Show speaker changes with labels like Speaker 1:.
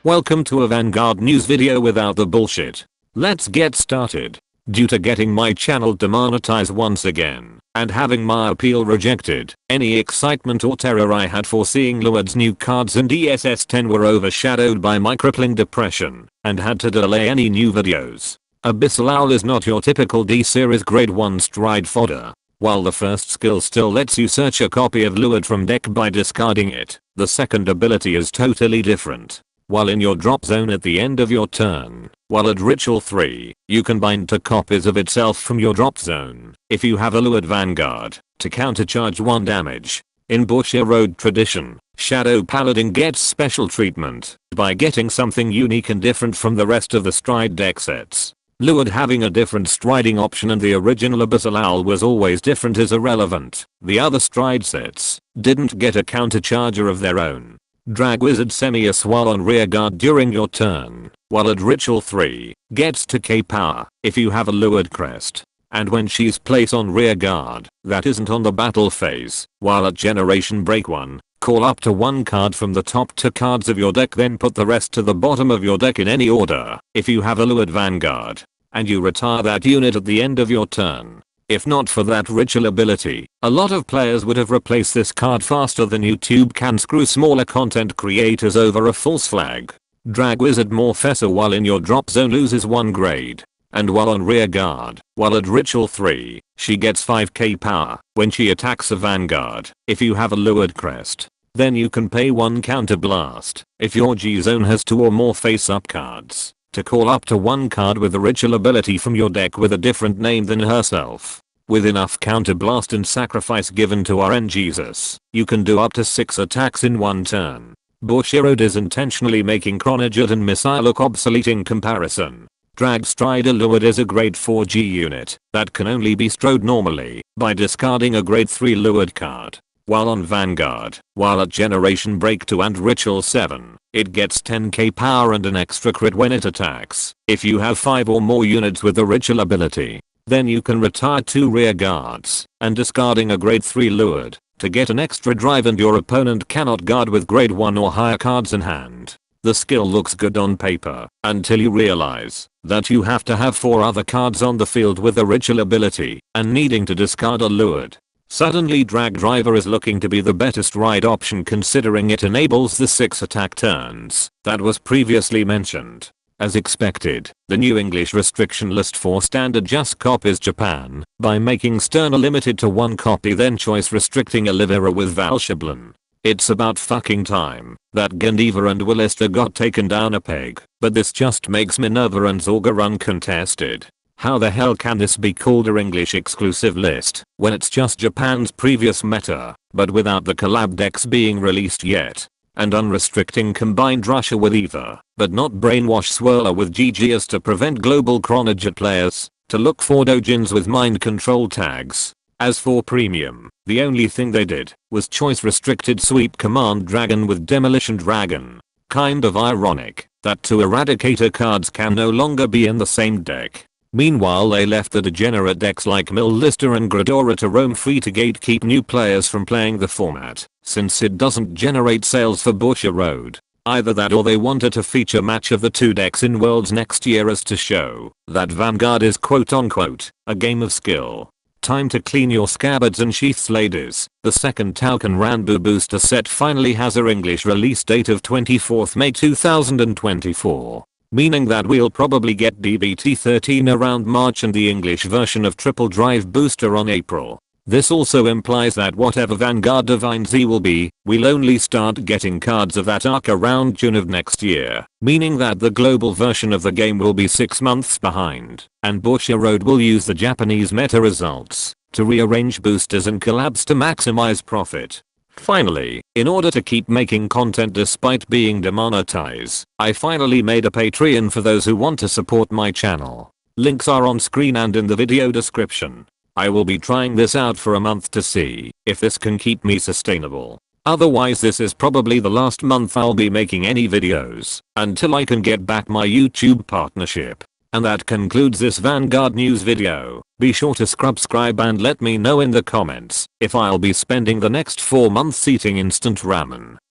Speaker 1: Welcome to a Vanguard news video without the bullshit. Let's get started. Due to getting my channel demonetized once again, and having my appeal rejected, any excitement or terror I had for seeing Luard's new cards in DSS 10 were overshadowed by my crippling depression, and had to delay any new videos. Abyssal Owl is not your typical D-series grade 1 stride fodder. While the first skill still lets you search a copy of Luard from deck by discarding it, the second ability is totally different. While in your drop zone at the end of your turn, while at Ritual 3, you can bind 2 copies of itself from your drop zone, if you have a Luard Vanguard, to countercharge 1 damage. In Bushiroad tradition, Shadow Paladin gets special treatment by getting something unique and different from the rest of the stride deck sets. Luard having a different striding option and the original Abyssal Owl was always different is irrelevant. The other stride sets didn't get a countercharger of their own. Drag Wizard Semius while on rear guard during your turn, while at Ritual 3, gets 2k power if you have a Luard crest. And when she's placed on rear guard, that isn't on the battle phase, while at Generation Break 1, call up to 1 card from the top 2 cards of your deck, then put the rest to the bottom of your deck in any order if you have a Luard Vanguard, and you retire that unit at the end of your turn. If not for that ritual ability, a lot of players would have replaced this card faster than YouTube can screw smaller content creators over a false flag. Drag Wizard Morfessa while in your drop zone loses 1 grade. And while on rear guard, while at Ritual 3, she gets 5k power when she attacks a Vanguard. If you have a Luard crest, then you can pay 1 counter blast if your G zone has 2 or more face-up cards to call up to 1 card with the ritual ability from your deck with a different name than herself. With enough counter blast and sacrifice given to RNGesus, you can do up to 6 attacks in 1 turn. Bushiroad is intentionally making Chronojet and Missile look obsolete in comparison. Drag Strider Luard is a grade 4G unit that can only be strode normally by discarding a grade 3 Luard card. While on Vanguard, while at Generation Break 2 and Ritual 7, it gets 10k power and an extra crit when it attacks. If you have 5 or more units with the ritual ability, then you can retire 2 rear guards and discarding a grade 3 Luard to get an extra drive, and your opponent cannot guard with grade 1 or higher cards in hand. The skill looks good on paper until you realize that you have to have 4 other cards on the field with the ritual ability and needing to discard a Luard. Suddenly Drag Driver is looking to be the better stride option, considering it enables the 6 attack turns that was previously mentioned. As expected, the new English restriction list for standard just copies Japan by making Sterna limited to 1 copy, then choice restricting Olivera with Valshablan. It's about fucking time that Gendiva and Willista got taken down a peg, but this just makes Minerva and Zorga uncontested. How the hell can this be called a English exclusive list when it's just Japan's previous meta, but without the collab decks being released yet? And unrestricting combined Russia with Eva, but not brainwash Swirler with GGS to prevent global Chronojet players to look for dojins with mind control tags. As for premium, the only thing they did was choice restricted Sweep Command Dragon with Demolition Dragon. Kind of ironic that 2 Eradicator cards can no longer be in the same deck. Meanwhile, they left the degenerate decks like Millista and Gradora to roam free to gatekeep new players from playing the format, since it doesn't generate sales for Bushiroad. Either that or they wanted to feature match of the 2 decks in Worlds next year as to show that Vanguard is quote unquote a game of skill. Time to clean your scabbards and sheaths, ladies. The second Taucan Ranbu booster set finally has a English release date of 24th May 2024. Meaning that we'll probably get DBT 13 around March and the English version of Triple Drive Booster on April. This also implies that whatever Vanguard Divine Z will be, we'll only start getting cards of that arc around June of next year, meaning that the global version of the game will be 6 months behind, and Bushiroad will use the Japanese meta results to rearrange boosters and collabs to maximize profit. Finally, in order to keep making content despite being demonetized, I finally made a Patreon for those who want to support my channel. Links are on screen and in the video description. I will be trying this out for a month to see if this can keep me sustainable. Otherwise, this is probably the last month I'll be making any videos until I can get back my YouTube partnership. And that concludes this Vanguard news video. Be sure to subscribe and let me know in the comments if I'll be spending the next 4 months eating instant ramen.